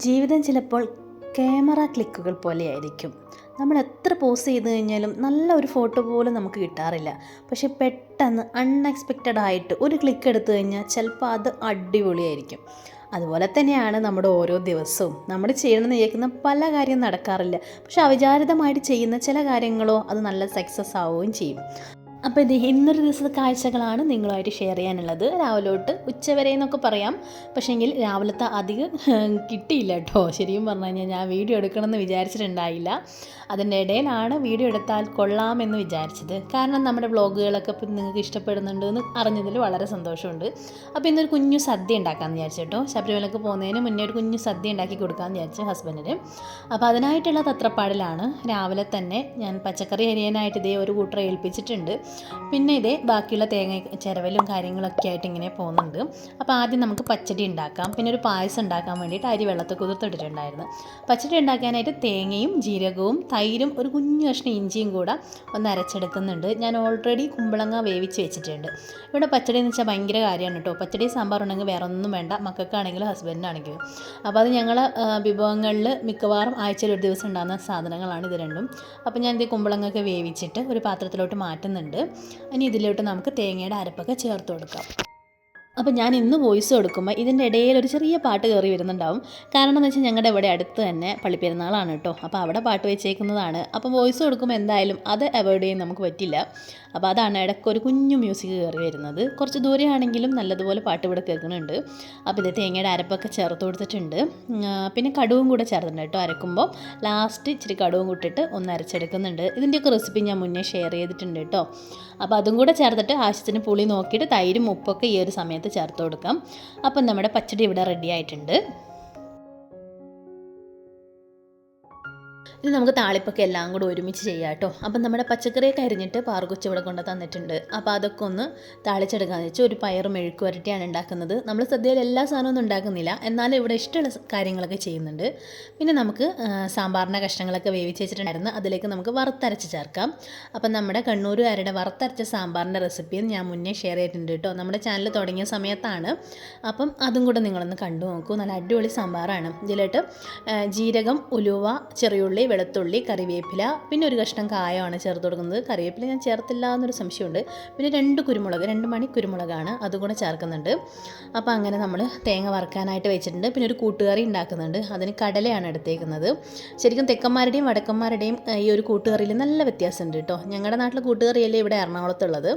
ജീവിതം ചിലപ്പോൾ ക്യാമറ ക്ലിക്കുകൾ പോലെയായിരിക്കും. നമ്മൾ എത്ര പോസ്റ്റ് ചെയ്ത് കഴിഞ്ഞാലും നല്ല ഒരു ഫോട്ടോ പോലും നമുക്ക് കിട്ടാറില്ല. പക്ഷെ പെട്ടെന്ന് അൺഎക്സ്പെക്റ്റഡ് ആയിട്ട് ഒരു ക്ലിക്ക് എടുത്തു കഴിഞ്ഞാൽ ചിലപ്പോൾ അത് അടിപൊളിയായിരിക്കും. അതുപോലെ തന്നെയാണ് നമ്മുടെ ഓരോ ദിവസവും നമ്മൾ ചെയ്യണമെന്ന് വിചാരിക്കുന്ന പല കാര്യം നടക്കാറില്ല. പക്ഷെ അവിചാരിതമായിട്ട് ചെയ്യുന്ന ചില കാര്യങ്ങളോ അത് നല്ല സക്സസ് ആവുകയും ചെയ്യും. അപ്പോൾ ഇന്നൊരു ദിവസത്തെ കാഴ്ചകളാണ് നിങ്ങളുമായിട്ട് ഷെയർ ചെയ്യാനുള്ളത്. രാവിലെ തൊട്ട് ഉച്ചവരെ എന്നൊക്കെ പറയാം. പക്ഷേങ്കിൽ രാവിലത്തെ അധികം കിട്ടിയില്ല കേട്ടോ. ശരിക്കും പറഞ്ഞു കഴിഞ്ഞാൽ ഞാൻ വീഡിയോ എടുക്കണമെന്ന് വിചാരിച്ചിട്ടുണ്ടായില്ല. അതിൻ്റെ ഇടയിലാണ് വീഡിയോ എടുത്താൽ കൊള്ളാമെന്ന് വിചാരിച്ചത്. കാരണം നമ്മുടെ വ്ളോഗുകളൊക്കെ ഇപ്പം നിങ്ങൾക്ക് ഇഷ്ടപ്പെടുന്നുണ്ടെന്ന് അറിഞ്ഞതിൽ വളരെ സന്തോഷമുണ്ട്. അപ്പോൾ ഇന്നൊരു കുഞ്ഞു സദ്യ ഉണ്ടാക്കാമെന്ന് വിചാരിച്ചു കേട്ടോ. ശബരിമലക്ക് പോകുന്നതിന് മുന്നേ ഒരു കുഞ്ഞു സദ്യ ഉണ്ടാക്കി കൊടുക്കാമെന്ന് വിചാരിച്ചു ഹസ്ബൻഡിന്. അപ്പോൾ അതിനായിട്ടുള്ള തത്രപ്പാടിലാണ്. രാവിലെ തന്നെ ഞാൻ പച്ചക്കറി അരിയാനായിട്ട് ഇതേ ഒരു കൂട്ടർ ഏൽപ്പിച്ചിട്ടുണ്ട്. പിന്നെ ഇതേ ബാക്കിയുള്ള തേങ്ങ ചിരവലും കാര്യങ്ങളൊക്കെ ആയിട്ട് ഇങ്ങനെ പോകുന്നുണ്ട്. അപ്പോൾ ആദ്യം നമുക്ക് പച്ചടി ഉണ്ടാക്കാം. പിന്നെ ഒരു പായസം ഉണ്ടാക്കാൻ വേണ്ടിയിട്ട് അരി വെള്ളത്തിൽ കുതിർത്തിട്ടിട്ടുണ്ടായിരുന്നു. പച്ചടി ഉണ്ടാക്കാനായിട്ട് തേങ്ങയും ജീരകവും തൈരും ഒരു കുഞ്ഞു കഷ്ണം ഇഞ്ചിയും കൂടെ ഒന്ന് അരച്ചെടുക്കുന്നുണ്ട്. ഞാൻ ഓൾറെഡി കുമ്പളങ്ങ വേവിച്ച് വെച്ചിട്ടുണ്ട്. ഇവിടെ പച്ചടി എന്ന് വെച്ചാൽ ഭയങ്കര കാര്യമാണ് കേട്ടോ. പച്ചടി സാമ്പാർ ഉണ്ടെങ്കിൽ വേറെ ഒന്നും വേണ്ട, മക്കൾക്കാണെങ്കിലും ഹസ്ബൻഡിനാണെങ്കിലും. അപ്പോൾ അത് ഞങ്ങൾ വിഭവങ്ങളിൽ മിക്കവാറും ആഴ്ചയിൽ ഒരു ദിവസം ഉണ്ടാകുന്ന സാധനങ്ങളാണ് ഇത് രണ്ടും. അപ്പോൾ ഞാൻ ഇത് കുമ്പളങ്ങൊക്കെ വേവിച്ചിട്ട് ഒരു പാത്രത്തിലോട്ട് മാറ്റുന്നുണ്ട്. ഇനി ഇതിലോട്ട് നമുക്ക് തേങ്ങയുടെ അരപ്പൊക്കെ ചേർത്ത് കൊടുക്കാം. അപ്പോൾ ഞാൻ ഇന്ന് വോയിസ് കൊടുക്കുമ്പോൾ ഇതിൻ്റെ ഇടയിൽ ഒരു ചെറിയ പാട്ട് കയറി വരുന്നുണ്ടാവും. കാരണം എന്ന് വെച്ചാൽ ഞങ്ങളുടെ ഇവിടെ അടുത്ത് തന്നെ പള്ളിപ്പെരുന്നാളാണ് കേട്ടോ. അപ്പോൾ അവിടെ പാട്ട് വെച്ചേക്കുന്നതാണ്. അപ്പോൾ വോയിസ് കൊടുക്കുമ്പോൾ എന്തായാലും അത് അവോയ്ഡ് ചെയ്യാൻ നമുക്ക് പറ്റില്ല. അപ്പോൾ അതാണ് ഇടയ്ക്ക് ഒരു കുഞ്ഞു മ്യൂസിക് കയറി വരുന്നത്. കുറച്ച് ദൂരെയാണെങ്കിലും നല്ലതുപോലെ പാട്ട് ഇവിടെ കേൾക്കുന്നുണ്ട്. അപ്പോൾ ഇത് തേങ്ങയുടെ അരപ്പൊക്കെ ചേർത്ത് കൊടുത്തിട്ടുണ്ട്. പിന്നെ കടുവും കൂടെ ചേർത്തിട്ടുണ്ട് കേട്ടോ. അരക്കുമ്പോൾ ലാസ്റ്റ് ഇച്ചിരി കടുവും കൂട്ടിയിട്ട് ഒന്ന് അരച്ചെടുക്കുന്നുണ്ട്. ഇതിൻ്റെയൊക്കെ റെസിപ്പി ഞാൻ മുന്നേ ഷെയർ ചെയ്തിട്ടുണ്ട് കേട്ടോ. അപ്പോൾ അതും കൂടെ ചേർത്തിട്ട് ആവശ്യത്തിന് പുളി നോക്കിയിട്ട് തൈരും ഉപ്പൊക്കെ ഈ ഒരു സമയത്ത് ചേർത്ത് കൊടുക്കാം. അപ്പം നമ്മുടെ പച്ചടി ഇവിടെ റെഡി ആയിട്ടുണ്ട്. ഇത് നമുക്ക് താളിപ്പൊക്കെ എല്ലാം കൂടെ ഒരുമിച്ച് ചെയ്യാം കേട്ടോ. അപ്പം നമ്മുടെ പച്ചക്കറിയൊക്കെ അരിഞ്ഞിട്ട് പാറുകൊച്ച് ഇവിടെ കൊണ്ട് തന്നിട്ടുണ്ട്. അപ്പോൾ അതൊക്കെ ഒന്ന് താളിച്ചെടുക്കാമെന്ന് വെച്ചാൽ ഒരു പയറും മെഴുക്ക് വരട്ടിയാണ് ഉണ്ടാക്കുന്നത്. നമ്മൾ സദ്യയിൽ എല്ലാ സാധനമൊന്നും ഉണ്ടാക്കുന്നില്ല, എന്നാലും ഇവിടെ ഇഷ്ടമുള്ള കാര്യങ്ങളൊക്കെ ചെയ്യുന്നുണ്ട്. പിന്നെ നമുക്ക് സാമ്പാറിൻ്റെ കഷ്ണങ്ങളൊക്കെ വേവിച്ച് വെച്ചിട്ടുണ്ടായിരുന്നു. അതിലേക്ക് നമുക്ക് വറുത്തരച്ച് ചേർക്കാം. അപ്പം നമ്മുടെ കണ്ണൂരുകാരുടെ വറുത്തരച്ച സാമ്പാറിൻ്റെ റെസിപ്പിയും ഞാൻ മുന്നേ ഷെയർ ചെയ്തിട്ടുണ്ട് കേട്ടോ. നമ്മുടെ ചാനൽ തുടങ്ങിയ സമയത്താണ്. അപ്പം അതും കൂടെ നിങ്ങളൊന്ന് കണ്ടു നോക്കൂ. നല്ല അടിപൊളി സാമ്പാറാണ്. ഇതിലോട്ട് ജീരകം, ഉലുവ, ചെറിയുള്ളി, വെളുത്തുള്ളി, കറിവേപ്പില, പിന്നെ ഒരു കഷ്ണം കായമാണ് ചേർത്ത് കൊടുക്കുന്നത്. കറിവേപ്പില ഞാൻ ചേർത്തില്ല എന്നൊരു സംശയമുണ്ട്. പിന്നെ 2 മണി കുരുമുളകാണ്, അതുകൂടെ ചേർക്കുന്നുണ്ട്. അപ്പോൾ അങ്ങനെ നമ്മൾ തേങ്ങ വറുക്കാനായിട്ട് വെച്ചിട്ടുണ്ട്. പിന്നെ ഒരു കൂട്ടുകറി ഉണ്ടാക്കുന്നുണ്ട്. അതിന് കടലയാണ് എടുത്തേക്കുന്നത്. ശരിക്കും തെക്കന്മാരുടെയും വടക്കന്മാരുടെയും ഈ ഒരു കൂട്ടുകറിയിൽ നല്ല വ്യത്യാസമുണ്ട് കേട്ടോ. ഞങ്ങളുടെ നാട്ടിലെ കൂട്ടുകറിയല്ലേ ഇവിടെ എറണാകുളത്തുള്ളത്.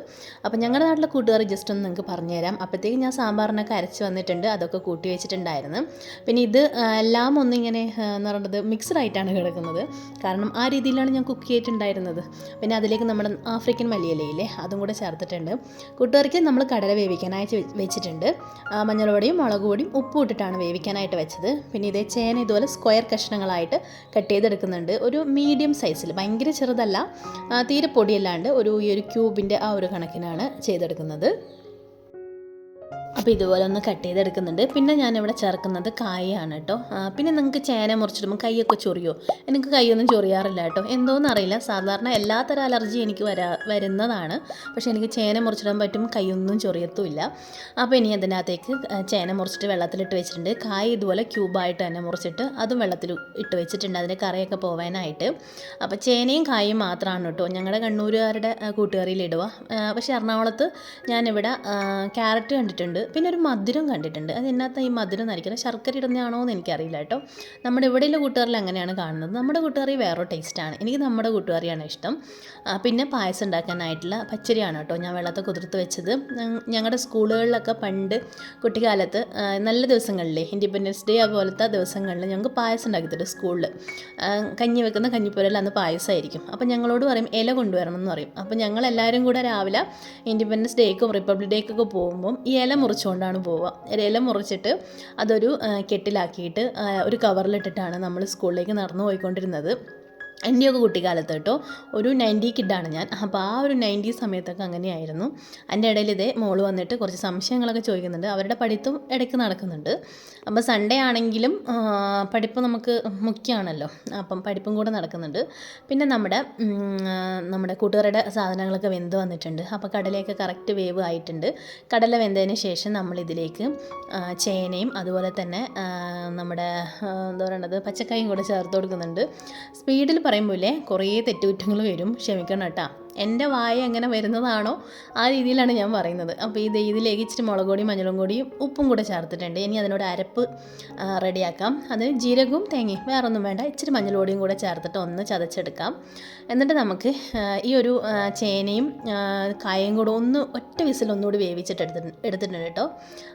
അപ്പോൾ ഞങ്ങളുടെ നാട്ടിലെ കൂട്ടുകറി ജസ്റ്റ് ഒന്ന് നിങ്ങൾക്ക് പറഞ്ഞുതരാം. അപ്പോഴത്തേക്ക് ഞാൻ സാമ്പാറിനൊക്കെ അരച്ച് വന്നിട്ടുണ്ട്, അതൊക്കെ കൂട്ടി വെച്ചിട്ടുണ്ടായിരുന്നു. പിന്നെ ഇത് എല്ലാം ഒന്നിങ്ങനെ എന്ന് പറയുന്നത് മിക്സ്ഡ് ആയിട്ടാണ് കിടക്കുന്നത്. കാരണം ആ രീതിയിലാണ് ഞാൻ കുക്ക് ചെയ്തിട്ടുണ്ടായിരുന്നത്. പിന്നെ അതിലേക്ക് നമ്മുടെ ആഫ്രിക്കൻ മല്ലിയിലയില്ലേ അതും കൂടെ ചേർത്തിട്ടുണ്ട്. കൂട്ടുകറിക്ക് നമ്മൾ കടല വേവിക്കാനായിട്ട് വെച്ചിട്ടുണ്ട്. മഞ്ഞൾപ്പൊടിയും മുളക് പൊടിയും ഉപ്പും ഇട്ടിട്ടാണ് വേവിക്കാനായിട്ട് വെച്ചത്. പിന്നെ ഇതേ ചേന ഇതുപോലെ സ്ക്വയർ കഷ്ണങ്ങളായിട്ട് കട്ട് ചെയ്തെടുക്കുന്നുണ്ട്. ഒരു മീഡിയം സൈസിൽ, ഭയങ്കര ചെറുതല്ല, തീരെ പൊടിയല്ലാണ്ട് ഈ ഒരു ക്യൂബിൻ്റെ ആ ഒരു കണക്കിനാണ് ചെയ്തെടുക്കുന്നത്. അപ്പോൾ ഇതുപോലെ ഒന്ന് കട്ട് ചെയ്തെടുക്കുന്നുണ്ട്. പിന്നെ ഞാനിവിടെ ചേർക്കുന്നത് കായാണ് കേട്ടോ. പിന്നെ നിങ്ങൾക്ക് ചേന മുറിച്ചിടുമ്പോൾ കൈയൊക്കെ ചൊറിയോ? എനിക്ക് കൈയൊന്നും ചൊറിയാറില്ല കേട്ടോ. എന്തോന്നും അറിയില്ല. സാധാരണ എല്ലാത്തരം അലർജി എനിക്ക് വരുന്നതാണ്. പക്ഷേ എനിക്ക് ചേന മുറിച്ചിടാൻ പറ്റും, കൈയൊന്നും ചൊറിയത്തുമില്ല. അപ്പോൾ ഇനി അതിനകത്തേക്ക് ചേന മുറിച്ചിട്ട് വെള്ളത്തിലിട്ട് വെച്ചിട്ടുണ്ട്. കായ ഇതുപോലെ ക്യൂബായിട്ട് തന്നെ മുറിച്ചിട്ട് അതും വെള്ളത്തിൽ ഇട്ട് വെച്ചിട്ടുണ്ട്, അതിൻ്റെ കറിയൊക്കെ പോകാനായിട്ട്. അപ്പോൾ ചേനയും കായും മാത്രമാണ് കേട്ടോ ഞങ്ങളുടെ കണ്ണൂരുകാരുടെ കൂട്ടുകറിയിൽ ഇടുക. പക്ഷേ എറണാകുളത്ത് ഞാനിവിടെ ക്യാരറ്റ് കണ്ടിട്ടുണ്ട്. പിന്നെ ഒരു മധുരം കണ്ടിട്ടുണ്ട്. അത് എന്നാത്ത ഈ മധുരം നരിക്കുന്നത്, ശർക്കര ഇടുന്നതാണോ എന്ന് എനിക്കറിയില്ല കേട്ടോ. നമ്മുടെ ഇവിടെയുള്ള കൂട്ടുകറിയിൽ അങ്ങനെയാണ് കാണുന്നത്. നമ്മുടെ കൂട്ടുകറി വേറെ ടേസ്റ്റാണ്. എനിക്ക് നമ്മുടെ കൂട്ടുകറിയാണ് ഇഷ്ടം. പിന്നെ പായസം ഉണ്ടാക്കാനായിട്ടുള്ള പച്ചരിയാണ് കേട്ടോ ഞാൻ വെള്ളത്തിൽ കുതിർത്ത് വെച്ചത്. ഞങ്ങളുടെ സ്കൂളുകളിലൊക്കെ പണ്ട് കുട്ടിക്കാലത്ത് നല്ല ദിവസങ്ങളിലെ ഇൻഡിപെൻഡൻസ് ഡേ അതുപോലത്തെ ദിവസങ്ങളിൽ ഞങ്ങൾക്ക് പായസം ഉണ്ടാക്കി തരും സ്കൂളിൽ. കഞ്ഞി വെക്കുന്ന കഞ്ഞിപ്പുരയിൽ അന്ന് പായസമായിരിക്കും. അപ്പോൾ ഞങ്ങളോട് പറയും ഇല കൊണ്ടുവരണം എന്ന് പറയും. അപ്പോൾ ഞങ്ങളെല്ലാവരും കൂടെ രാവിലെ ഇൻഡിപെൻഡൻസ് ഡേക്കും റിപ്പബ്ലിക് ഡേക്കൊക്കെ പോകുമ്പം ഈ ഇല മുറിച്ചുകൊണ്ടാണ് പോവുക. ഇല മുറിച്ചിട്ട് അതൊരു കെട്ടിലാക്കിയിട്ട് ഒരു കവറിലിട്ടിട്ടാണ് നമ്മൾ സ്കൂളിലേക്ക് നടന്നു പോയിക്കൊണ്ടിരുന്നത്. എൻ്റെയൊക്കെ കുട്ടിക്കാലത്ത് കേട്ടോ, ഒരു 90 കിഡാണ് ഞാൻ. അപ്പോൾ ആ ഒരു 90 സമയത്തൊക്കെ അങ്ങനെയായിരുന്നു. അതിൻ്റെ ഇടയിൽ ഇതേ മോള് വന്നിട്ട് കുറച്ച് സംശയങ്ങളൊക്കെ ചോദിക്കുന്നുണ്ട്. അവരുടെ പഠിത്തം ഇടയ്ക്ക് നടക്കുന്നുണ്ട്. അപ്പോൾ സൺഡേ ആണെങ്കിലും പഠിപ്പ് നമുക്ക് മുഖ്യമാണല്ലോ, അപ്പം പഠിപ്പും കൂടെ നടക്കുന്നുണ്ട്. പിന്നെ നമ്മുടെ കൂട്ടുകാരുടെ സാധനങ്ങളൊക്കെ വെന്ത് വന്നിട്ടുണ്ട്. അപ്പോൾ കടലയൊക്കെ കറക്റ്റ് വേവ് ആയിട്ടുണ്ട്. കടല വെന്തതിന് ശേഷം നമ്മളിതിലേക്ക് ചേനയും അതുപോലെ തന്നെ നമ്മുടെ എന്താ പറയണത് പച്ചക്കായും കൂടെ ചേർത്ത് കൊടുക്കുന്നുണ്ട്. സ്പീഡിൽ പറയുമ്പോൾ കുറേ തെറ്റുകുറ്റങ്ങൾ വരും, ക്ഷമിക്കണം കേട്ടോ. എൻ്റെ വായ എങ്ങനെ വരുന്നതാണോ ആ രീതിയിലാണ് ഞാൻ പറയുന്നത്. അപ്പോൾ ഇതിലേക്ക് ഇച്ചിരി മുളക് പൊടിയും മഞ്ഞളും പൊടിയും ഉപ്പും കൂടെ ചേർത്തിട്ടുണ്ട്. ഇനി അതിനോട് അരപ്പ് റെഡിയാക്കാം. അതിന് ജീരകവും തേങ്ങയും വേറെ ഒന്നും വേണ്ട, ഇച്ചിരി മഞ്ഞൾ പൊടിയും കൂടെ ചേർത്തിട്ട് ഒന്ന് ചതച്ചെടുക്കാം. എന്നിട്ട് നമുക്ക് ഈ ഒരു ചേനയും കായയും കൂടെ ഒറ്റ വിസിൽ ഒന്നുകൂടി വേവിച്ചിട്ട് എടുത്തിട്ടുണ്ട് കേട്ടോ.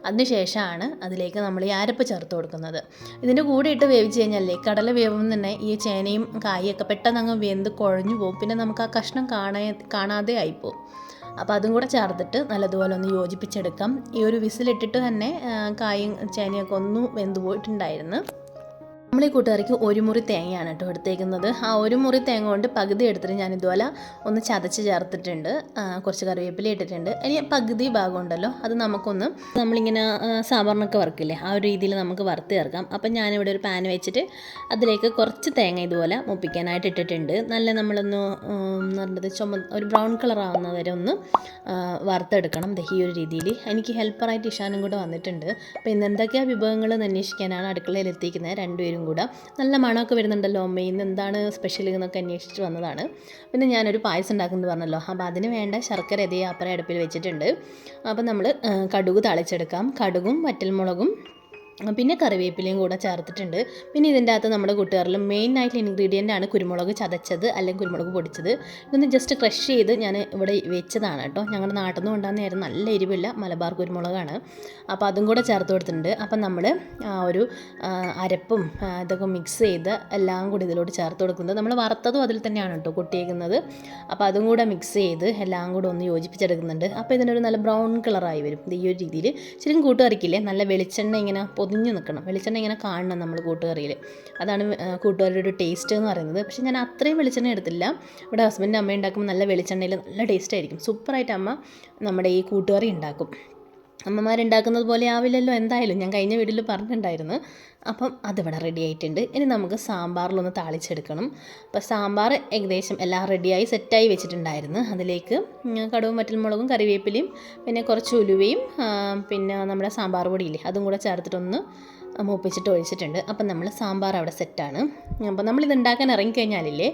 അതിന് ശേഷമാണ് അതിലേക്ക് നമ്മൾ ഈ അരപ്പ് ചേർത്ത് കൊടുക്കുന്നത്. ഇതിൻ്റെ കൂടെ ഇട്ട് വേവിച്ച് കഴിഞ്ഞാലേ കടല വേവുമ്പോൾ തന്നെ ഈ ചേനയും കായൊക്കെ പെട്ടെന്ന് അങ്ങ് വെന്ത് കുഴഞ്ഞു പോകും. പിന്നെ നമുക്ക് ആ കഷ്ണം കാണാതെ ആയിപ്പോവും. അപ്പോൾ അതും കൂടെ ചേർത്തിട്ട് നല്ലതുപോലെ ഒന്ന് യോജിപ്പിച്ചെടുക്കാം. ഈ ഒരു വിസിലിട്ടിട്ട് തന്നെ കായും ചേനയൊക്കെ ഒന്ന് വെന്ത് പോയിട്ടുണ്ടായിരുന്നു. നമ്മൾ ഈ കൂട്ടുകാർക്ക് ഒരു മുറി തേങ്ങയാണ് കേട്ടോ എടുത്തേക്കുന്നത്. ആ ഒരു മുറി തേങ്ങ കൊണ്ട് പകുതി എടുത്തിട്ട് ഞാൻ ഇതുപോലെ ഒന്ന് ചതച്ച് ചേർത്തിട്ടുണ്ട്. കുറച്ച് കറിവേപ്പില ഇട്ടിട്ടുണ്ട്. ഇനി പകുതി ഭാഗം ഉണ്ടല്ലോ, അത് നമ്മളിങ്ങനെ സാമ്പാറിനൊക്കെ വറുക്കില്ലേ, ആ ഒരു രീതിയിൽ നമുക്ക് വറുത്ത് ചേർക്കാം. അപ്പം ഞാനിവിടെ ഒരു പാൻ വെച്ചിട്ട് അതിലേക്ക് കുറച്ച് തേങ്ങ ഇതുപോലെ മുപ്പിക്കാനായിട്ട് ഇട്ടിട്ടുണ്ട്. നമ്മളൊന്ന് പറഞ്ഞത് ഒരു ബ്രൗൺ കളർ ആവുന്ന വരെ ഒന്ന് വറുത്തെടുക്കണം. ഈ ഒരു രീതിയിൽ എനിക്ക് ഹെൽപ്പറായിട്ട് ഇഷാനും കൂടെ വന്നിട്ടുണ്ട്. അപ്പോൾ ഇന്ന് എന്തൊക്കെയാണ് വിഭവങ്ങൾ എന്ന് അന്വേഷിക്കാനാണ് അടുക്കളയിൽ എത്തിക്കുന്നത്. രണ്ടുപേരും കൂടെ നല്ല മണമൊക്കെ വരുന്നുണ്ടല്ലോ അമ്മ, ഇന്ന് എന്താണ് സ്പെഷ്യൽ എന്നൊക്കെ അന്വേഷിച്ച് വന്നതാണ്. പിന്നെ ഞാനൊരു പായസം ഉണ്ടാക്കുന്നത് പറഞ്ഞല്ലോ, അപ്പോൾ അതിന് വേണ്ട ശർക്കര അപ്പുറം അടുപ്പിൽ വെച്ചിട്ടുണ്ട്. അപ്പോൾ നമ്മൾ കടുക് താളിച്ചെടുക്കാം. കടുകും വറ്റൽമുളകും പിന്നെ കറിവേപ്പിലയും കൂടെ ചേർത്തിട്ടുണ്ട്. പിന്നെ ഇതിൻ്റെ അകത്ത് നമ്മുടെ കൂട്ടുകാരിൽ മെയിൻ ആയിട്ടുള്ള ഇൻഗ്രീഡിയൻ്റ് ആണ് കുരുമുളക് ചതച്ചത് അല്ലെങ്കിൽ കുരുമുളക് പൊടിച്ചത്. ഇതൊന്ന് ജസ്റ്റ് ക്രഷ് ചെയ്ത് ഞാൻ ഇവിടെ വെച്ചതാണ് കേട്ടോ. ഞങ്ങളുടെ നാട്ടിൽ നിന്ന് കൊണ്ടുവന്നായിരുന്നു, നല്ല എരിവില്ല മലബാർ കുരുമുളകാണ്. അപ്പോൾ അതും കൂടെ ചേർത്ത് കൊടുത്തിട്ടുണ്ട്. അപ്പം നമ്മൾ ഒരു അരപ്പും ഇതൊക്കെ മിക്സ് ചെയ്ത് എല്ലാം കൂടി ഇതിലോട്ട് ചേർത്ത് കൊടുക്കുന്നത്. നമ്മൾ വറുത്തതും അതിൽ തന്നെയാണ് കേട്ടോ കൊട്ടിയേക്കുന്നത്. അപ്പോൾ അതും കൂടെ മിക്സ് ചെയ്ത് എല്ലാം കൂടെ ഒന്ന് യോജിപ്പിച്ചെടുക്കുന്നുണ്ട്. അപ്പോൾ ഇതിനൊരു നല്ല ബ്രൗൺ കളറായി വരും. ഈ ഒരു രീതിയിൽ ശരിക്കും കൂട്ടുകറിക്കില്ലേ നല്ല വെളിച്ചെണ്ണ ഇങ്ങനെ പൊതിഞ്ഞ് നിൽക്കണം, വെളിച്ചെണ്ണ ഇങ്ങനെ കാണണം നമ്മൾ കൂട്ടുകറിയിൽ. അതാണ് കൂട്ടുകറിയുടെ ഒരു ടേസ്റ്റ് എന്ന് പറയുന്നത്. പക്ഷേ ഞാൻ അത്രയും വെളിച്ചെണ്ണ എടുത്തില്ല. ഇവിടെ ഹസ്ബൻഡ് അമ്മ ഉണ്ടാക്കുമ്പോൾ നല്ല വെളിച്ചെണ്ണയിൽ നല്ല ടേസ്റ്റ് ആയിരിക്കും. സൂപ്പറായിട്ട് അമ്മ നമ്മുടെ ഈ കൂട്ടുകറി ഉണ്ടാക്കും. അമ്മമാരുണ്ടാക്കുന്നത് പോലെ ആവില്ലല്ലോ എന്തായാലും, ഞാൻ കഴിഞ്ഞ വീഡിയോയിൽ പറഞ്ഞിട്ടുണ്ടായിരുന്നു. അപ്പം അതിവിടെ റെഡി ആയിട്ടുണ്ട്. ഇനി നമുക്ക് സാമ്പാറിലൊന്ന് താളിച്ചെടുക്കണം. അപ്പോൾ സാമ്പാർ ഏകദേശം എല്ലാം റെഡിയായി സെറ്റായി വെച്ചിട്ടുണ്ടായിരുന്നു. അതിലേക്ക് കടുവും വറ്റൽമുളകും കറിവേപ്പിലയും പിന്നെ കുറച്ച് ഉലുവയും പിന്നെ നമ്മുടെ സാമ്പാർ പൊടിയില്ലേ അതും കൂടെ ചേർത്തിട്ടൊന്ന് മൂപ്പിച്ചിട്ട് ഒഴിച്ചിട്ടുണ്ട്. അപ്പം നമ്മൾ സാമ്പാർ അവിടെ സെറ്റാണ്. അപ്പം നമ്മളിത് ഉണ്ടാക്കാൻ ഇറങ്ങിക്കഴിഞ്ഞാലില്ലേ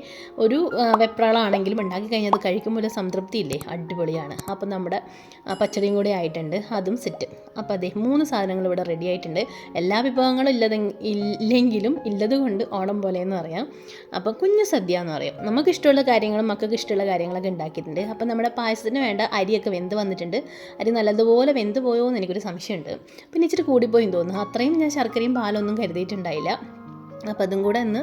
ഒരു വെപ്രാളാണെങ്കിലും ഉണ്ടാക്കി കഴിഞ്ഞാൽ അത് കഴിക്കുമ്പോൾ ഒരു സംതൃപ്തി ഇല്ലേ, അടിപൊളിയാണ്. അപ്പം നമ്മുടെ പച്ചടിയും കൂടി ആയിട്ടുണ്ട്, അതും സെറ്റ്. അപ്പോൾ അതേ 3 സാധനങ്ങൾ ഇവിടെ റെഡി ആയിട്ടുണ്ട്. എല്ലാ വിഭവങ്ങളും ഇല്ലെങ്കിലും ഇല്ലത് കൊണ്ട് ഓണം പോലെ എന്ന് പറയാം. അപ്പോൾ കുഞ്ഞു സദ്യ എന്ന് പറയും. നമുക്ക് ഇഷ്ടമുള്ള കാര്യങ്ങളും മക്കൾക്ക് ഇഷ്ടമുള്ള കാര്യങ്ങളൊക്കെ ഉണ്ടാക്കിയിട്ടുണ്ട്. അപ്പം നമ്മുടെ പായസത്തിന് വേണ്ട അരിയൊക്കെ വെന്ത് വന്നിട്ടുണ്ട്. അരി നല്ലതുപോലെ വെന്ത് പോയോ എന്ന് എനിക്കൊരു സംശയമുണ്ട്. പിന്നെ ഇച്ചിരി കൂടിപ്പോയി തോന്നുന്നു. അത്രയും ഞാൻ ശർക്കരയും പാലൊന്നും കരുതിയിട്ടുണ്ടായില്ല. അപ്പോൾ അതും കൂടെ ഒന്ന്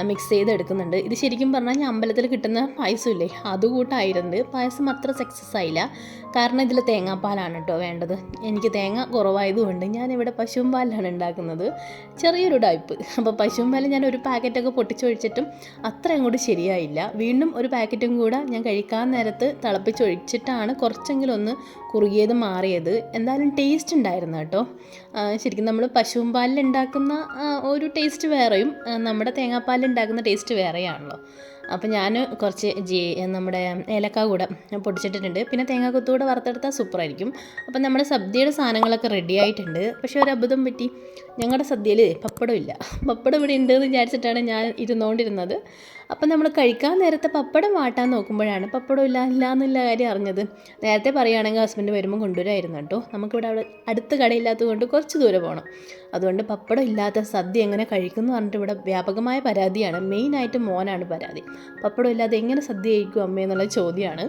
മിക്സ് ചെയ്തെടുക്കുന്നുണ്ട്. ഇത് ശരിക്കും പറഞ്ഞാൽ ഞാൻ അമ്പലത്തിൽ കിട്ടുന്ന പായസമില്ലേ അതുകൂട്ടായിരുന്നു. പായസം അത്ര സക്സസ് ആയില്ല, കാരണം ഇതിൽ തേങ്ങാപ്പാലാണ് കേട്ടോ വേണ്ടത്. എനിക്ക് തേങ്ങ കുറവായതുകൊണ്ട് ഞാനിവിടെ പശുവും പാലിലാണ് ഉണ്ടാക്കുന്നത്. ചെറിയൊരു ടൈപ്പ്. അപ്പോൾ പശുവും പാൽ ഞാൻ ഒരു പാക്കറ്റൊക്കെ പൊട്ടിച്ചൊഴിച്ചിട്ടും അത്ര അങ്ങോട്ട് ശരിയായില്ല. വീണ്ടും ഒരു പാക്കറ്റും കൂടെ ഞാൻ കഴിക്കാൻ നേരത്ത് തിളപ്പിച്ചൊഴിച്ചിട്ടാണ് കുറച്ചെങ്കിലും ഒന്ന് കുറുകിയത് മാറിയത്. എന്തായാലും ടേസ്റ്റ് ഉണ്ടായിരുന്നു കേട്ടോ. ശരിക്കും നമ്മൾ പശുവും പാലിൽ ഉണ്ടാക്കുന്ന ഒരു ടേസ്റ്റ് വേറെയും നമ്മുടെ തേങ്ങാപ്പാലിൽ ഉണ്ടാക്കുന്ന ടേസ്റ്റ് വേറെയാണല്ലോ. അപ്പോൾ ഞാൻ കുറച്ച് നമ്മുടെ ഏലക്ക കൂടെ പൊടിച്ചിട്ടിട്ടുണ്ട്. പിന്നെ തേങ്ങാക്കൊത്തു കൂടെ വറുത്തെടുത്താൽ സൂപ്പറായിരിക്കും. അപ്പം നമ്മുടെ സദ്യയുടെ സാധനങ്ങളൊക്കെ റെഡി ആയിട്ടുണ്ട്. പക്ഷേ ഒരു അബദ്ധം പറ്റി, ഞങ്ങളുടെ സദ്യയിൽ പപ്പടം ഇല്ല. പപ്പടം ഇവിടെ ഉണ്ടെന്ന് വിചാരിച്ചിട്ടാണ് ഞാൻ ഇരുന്നുകൊണ്ടിരുന്നത്. അപ്പം നമ്മൾ കഴിക്കാൻ നേരത്തെ പപ്പടം വാട്ടാൻ നോക്കുമ്പോഴാണ് പപ്പടം ഇല്ല എന്നുള്ള കാര്യം അറിഞ്ഞത്. നേരത്തെ പറയുകയാണെങ്കിൽ ഹസ്ബൻഡ് വരുമ്പോൾ കൊണ്ടുവരായിരുന്നു കേട്ടോ. നമുക്കിവിടെ അവിടെ അടുത്ത് കടയില്ലാത്തത് കൊണ്ട് കുറച്ച് ദൂരെ പോകണം. അതുകൊണ്ട് പപ്പടം ഇല്ലാത്ത സദ്യ എങ്ങനെ കഴിക്കും എന്ന് പറഞ്ഞിട്ട് ഇവിടെ വ്യാപകമായ പരാതിയാണ്. മെയിനായിട്ട് മോനാണ് പരാതി. പപ്പടം ഇല്ലാതെ എങ്ങനെ സദ്യ കഴിക്കും അമ്മ എന്നുള്ള ചോദ്യമാണ്.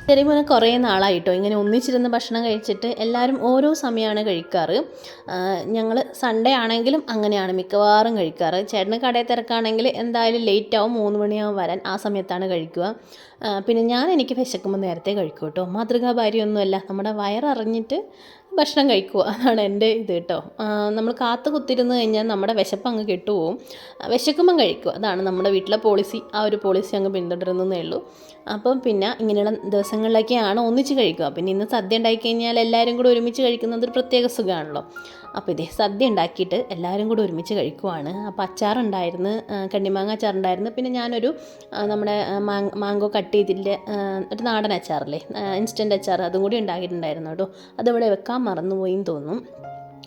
ചെറിയ മോനെ കുറേ നാളായിട്ടോ ഇങ്ങനെ ഒന്നിച്ചിരുന്ന് ഭക്ഷണം കഴിച്ചിട്ട്. എല്ലാവരും ഓരോ സമയമാണ് കഴിക്കാറ്. ഞങ്ങൾ സൺഡേ ആണെങ്കിലും അങ്ങനെയാണ് മിക്കവാറും കഴിക്കാറ്. ചേട്ടന് കടയിൽ തിരക്കാണെങ്കിൽ എന്തായാലും ലേറ്റ് ആവും, 3 മണിയാവും വരാൻ. ആ സമയത്താണ് കഴിക്കുക. പിന്നെ എനിക്ക് വിശക്കുമ്പോൾ നേരത്തെ കഴിക്കും കേട്ടോ. മാതൃകാ ഭാര്യയൊന്നുമല്ല, നമ്മുടെ വയററിഞ്ഞിട്ട് ഭക്ഷണം കഴിക്കുക, അതാണ് എൻ്റെ ഇത് കേട്ടോ. നമ്മൾ കാത്തു കുത്തിരുന്ന് കഴിഞ്ഞാൽ നമ്മുടെ വിശപ്പ് അങ്ങ് കെട്ടുപോകും. വിശക്കുമ്പം കഴിക്കുക, അതാണ് നമ്മുടെ വീട്ടിലെ പോളിസി. ആ ഒരു പോളിസി അങ്ങ് പിന്തുടരുന്നതേ ഉള്ളൂ. അപ്പം പിന്നെ ഇങ്ങനെയുള്ള ദിവസങ്ങളിലൊക്കെയാണ് ഒന്നിച്ച് കഴിക്കുക. പിന്നെ ഇന്ന് സദ്യ ഉണ്ടാക്കി കഴിഞ്ഞാൽ എല്ലാവരും കൂടി ഒരുമിച്ച് കഴിക്കുന്നത് ഒരു പ്രത്യേക സുഖമാണല്ലോ. അപ്പോൾ ഇതേ സദ്യ ഉണ്ടാക്കിയിട്ട് എല്ലാവരും കൂടി ഒരുമിച്ച് കഴിക്കുവാണ്. അപ്പോൾ അച്ചാറുണ്ടായിരുന്നു, കണ്ണിമാങ്ങ അച്ചാറുണ്ടായിരുന്നു. പിന്നെ ഞാനൊരു നമ്മുടെ മാങ്കോ കട്ട് ചെയ്തിട്ട് ഒരു നാടൻ അച്ചാറില്ലേ, ഇൻസ്റ്റൻറ്റ് അച്ചാർ, അതും കൂടി ഉണ്ടാക്കിയിട്ടുണ്ടായിരുന്നു കേട്ടോ. അതിവിടെ വെക്കാൻ മറന്നുപോയിന്ന് തോന്നും.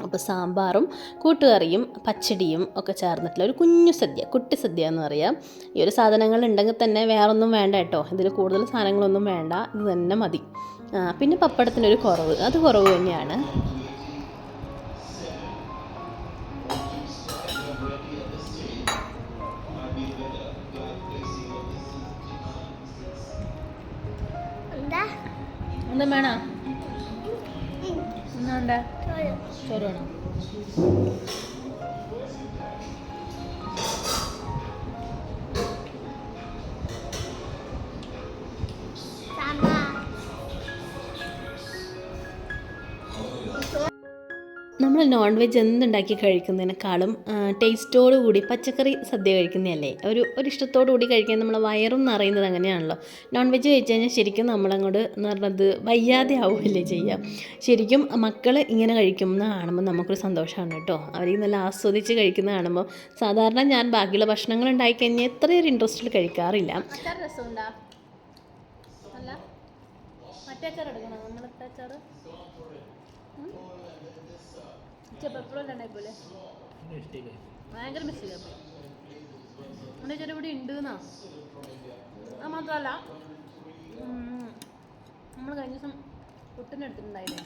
അപ്പോൾ സാമ്പാറും കൂട്ടുകറിയും പച്ചടിയും ഒക്കെ ചേർന്നിട്ടുള്ള ഒരു കുഞ്ഞു സദ്യ, കുട്ടി സദ്യ എന്ന് പറയാം. ഈ ഒരു സാധനങ്ങൾ ഉണ്ടെങ്കിൽ തന്നെ വേറൊന്നും വേണ്ട കേട്ടോ. ഇതിൽ കൂടുതൽ സാധനങ്ങളൊന്നും വേണ്ട, ഇത് തന്നെ മതി. പിന്നെ പപ്പടത്തിനൊരു കുറവ്, അത് കുറവ് തന്നെയാണ്. എന്താ വേണോ? എന്നാണ്ട ചോറ് വേണം. നമ്മൾ നോൺ വെജ് എന്തുണ്ടാക്കി കഴിക്കുന്നതിനേക്കാളും ടേസ്റ്റോടു കൂടി പച്ചക്കറി സദ്യ കഴിക്കുന്നതല്ലേ ഒരു ഇഷ്ടത്തോടു കൂടി കഴിക്കാൻ നമ്മളെ വയറും നിറയുന്നത് അങ്ങനെയാണല്ലോ. നോൺ വെജ് കഴിച്ച് കഴിഞ്ഞാൽ ശരിക്കും നമ്മളങ്ങോട്ട് എന്ന് പറഞ്ഞത് വയ്യാതെ ആവുകയല്ലേ ചെയ്യാം. ശരിക്കും മക്കൾ ഇങ്ങനെ കഴിക്കുന്നത് കാണുമ്പോൾ നമുക്കൊരു സന്തോഷമാണ് കേട്ടോ. അവർ നല്ല ആസ്വദിച്ച് കഴിക്കുന്നത് കാണുമ്പോൾ. സാധാരണ ഞാൻ ബാക്കിയുള്ള ഭക്ഷണങ്ങൾ ഉണ്ടാക്കി കഴിഞ്ഞാൽ എത്രയൊരു ഇൻട്രസ്റ്റിൽ കഴിക്കാറില്ല. രസമുണ്ടാ അല്ല മറ്റേ അച്ചാർ എടുക്കണം, നമ്മളിട്ട അച്ചാർ പോലെ ഭയങ്കര മിസ്റ്റേക്ക് എൻ്റെ ചെറുപടി ഉണ്ട് എന്നാ. അത് മാത്രമല്ല നമ്മൾ കഴിഞ്ഞ ദിവസം പുട്ടിന് എടുത്തിട്ടുണ്ടായില്ലേ,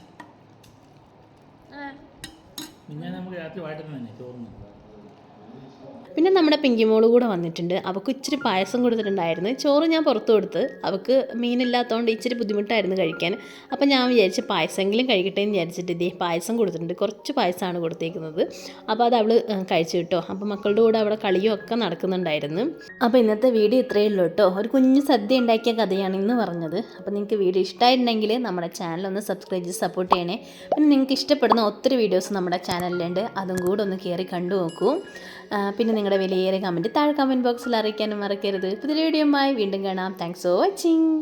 പിന്നെ നമ്മുടെ പിങ്കിമോള് കൂടെ വന്നിട്ടുണ്ട്. അവൾക്ക് ഇച്ചിരി പായസം കൊടുത്തിട്ടുണ്ടായിരുന്നു. ചോറ് ഞാൻ പുറത്ത് കൊടുത്ത്, അവൾക്ക് മീനില്ലാത്തതുകൊണ്ട് ഇച്ചിരി ബുദ്ധിമുട്ടായിരുന്നു കഴിക്കാൻ. അപ്പം ഞാൻ വിചാരിച്ച് പായസമെങ്കിലും കഴിക്കട്ടെ എന്ന് വിചാരിച്ചിട്ട് ഇതേ പായസം കൊടുത്തിട്ടുണ്ട്. കുറച്ച് പായസമാണ് കൊടുത്തേക്കുന്നത്. അപ്പോൾ അത് അവൾ കഴിച്ചു കേട്ടോ. അപ്പോൾ മക്കളുടെ കൂടെ അവിടെ കളിയും ഒക്കെ നടക്കുന്നുണ്ടായിരുന്നു. അപ്പോൾ ഇന്നത്തെ വീഡിയോ ഇത്രയേ ഉള്ളൂ കേട്ടോ. ഒരു കുഞ്ഞു സദ്യ ഉണ്ടാക്കിയ കഥയാണ് ഇന്ന് പറഞ്ഞത്. അപ്പോൾ നിങ്ങൾക്ക് വീഡിയോ ഇഷ്ടമായിട്ടുണ്ടെങ്കിൽ നമ്മുടെ ചാനലൊന്ന് സബ്സ്ക്രൈബ് ചെയ്ത് സപ്പോർട്ട് ചെയ്യണേ. പിന്നെ നിങ്ങൾക്ക് ഇഷ്ടപ്പെടുന്ന ഒത്തിരി വീഡിയോസ് നമ്മുടെ ചാനലിലുണ്ട്, അതും കൂടെ ഒന്ന് കയറി കണ്ടു നോക്കൂ. പിന്നെ നിങ്ങളുടെ വിലയേറിയ കമൻറ്റ് താഴെ കമൻറ്റ് ബോക്സിൽ അറിയിക്കാനും മറക്കരുത്. പുതിയ വീഡിയോയുമായി വീണ്ടും കാണാം. Thanks for watching.